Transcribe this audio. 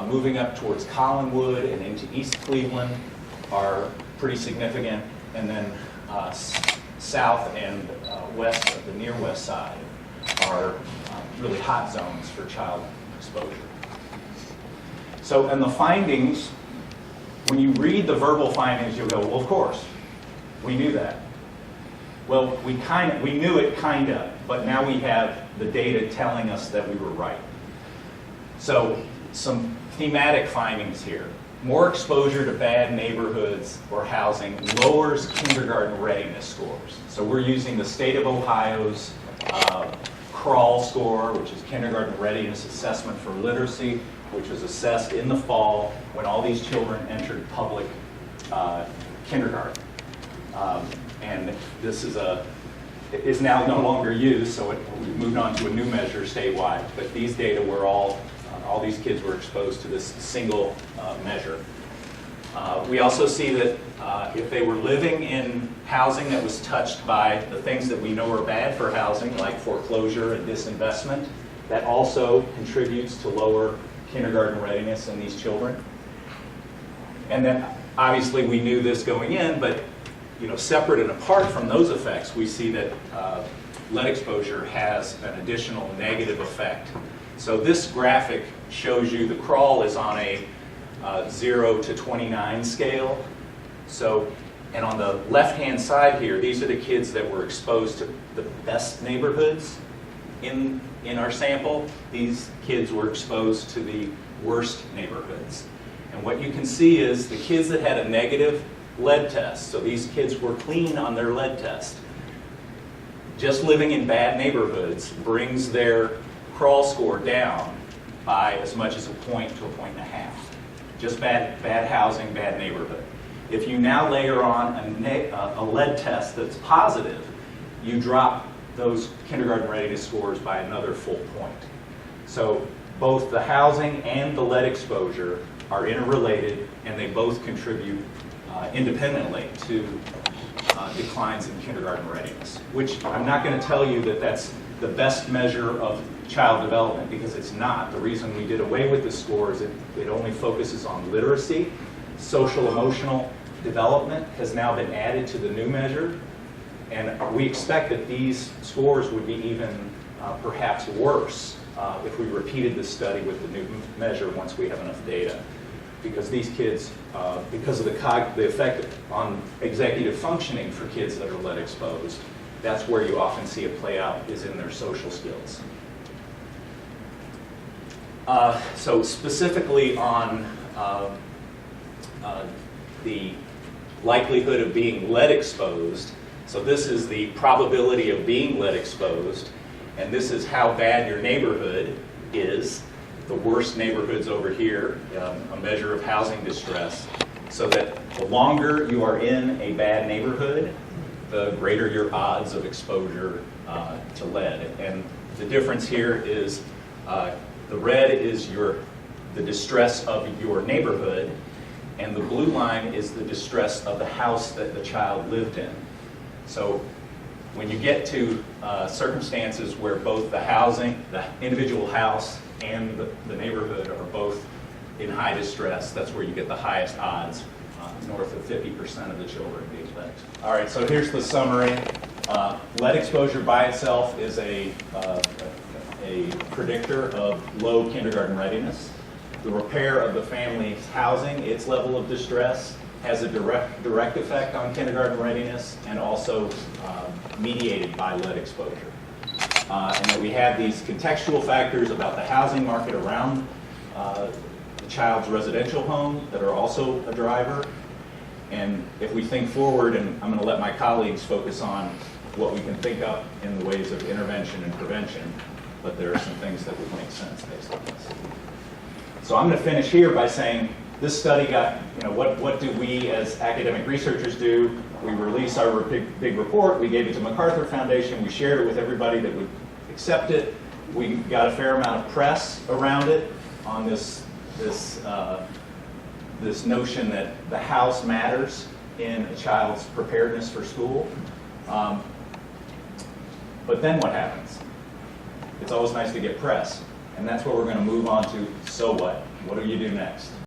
moving up towards Collinwood and into East Cleveland are pretty significant, and then south and west of the near west side are really hot zones for child exposure. So, and the findings, when you read the verbal findings, you'll go, well, of course, we knew that. Well, we knew it kind of, but now we have the data telling us that we were right. So, some thematic findings here. More exposure to bad neighborhoods or housing lowers kindergarten readiness scores. So we're using the state of Ohio's crawl score, which is Kindergarten Readiness Assessment for Literacy, which was assessed in the fall when all these children entered public kindergarten. And this is now no longer used, so we've moved on to a new measure statewide. But these data were all these kids were exposed to this single measure. We also see that if they were living in housing that was touched by the things that we know are bad for housing, like foreclosure and disinvestment, that also contributes to lower kindergarten readiness in these children. And then obviously we knew this going in, but separate and apart from those effects, we see that lead exposure has an additional negative effect. So this graphic shows you the crawl is on a 0 to 29 scale. So, and on the left-hand side here, these are the kids that were exposed to the best neighborhoods in our sample. These kids were exposed to the worst neighborhoods. And what you can see is the kids that had a negative lead test, so these kids were clean on their lead test, just living in bad neighborhoods brings their crawl score down by as much as a point to a point and a half. Just bad housing, bad neighborhood. If you now layer on a lead test that's positive, you drop those kindergarten readiness scores by another full point. So both the housing and the lead exposure are interrelated, and they both contribute independently to declines in kindergarten readiness, which I'm not going to tell you that that's the best measure of child development, because it's not. The reason we did away with the score is it only focuses on literacy. Social emotional development has now been added to the new measure, and we expect that these scores would be even perhaps worse if we repeated this study with the new measure once we have enough data. Because these kids, because of the effect on executive functioning for kids that are lead exposed, that's where you often see it play out, is in their social skills. So specifically on the likelihood of being lead exposed, so this is the probability of being lead exposed, and this is how bad your neighborhood is. The worst neighborhoods over here, a measure of housing distress, so that the longer you are in a bad neighborhood, the greater your odds of exposure to lead. And the difference here is the red is the distress of your neighborhood, and the blue line is the distress of the house that the child lived in. So when you get to circumstances where both the housing, the individual house, and the neighborhood are both in high distress, that's where you get the highest odds, north of 50% of the children being lead. All right, so here's the summary. Lead exposure by itself is a predictor of low kindergarten readiness. The repair of the family's housing, its level of distress, has a direct effect on kindergarten readiness, and also mediated by lead exposure. And that we have these contextual factors about the housing market around the child's residential home that are also a driver. And if we think forward, and I'm going to let my colleagues focus on what we can think up in the ways of intervention and prevention, but there are some things that would make sense based on this. So I'm going to finish here by saying this study got, what do we as academic researchers do? We release our big report, we gave it to MacArthur Foundation, we shared it with everybody that would accept it. We got a fair amount of press around it on this notion that the house matters in a child's preparedness for school. But then what happens? It's always nice to get press, and that's what we're going to move on to, so what? what do you do next?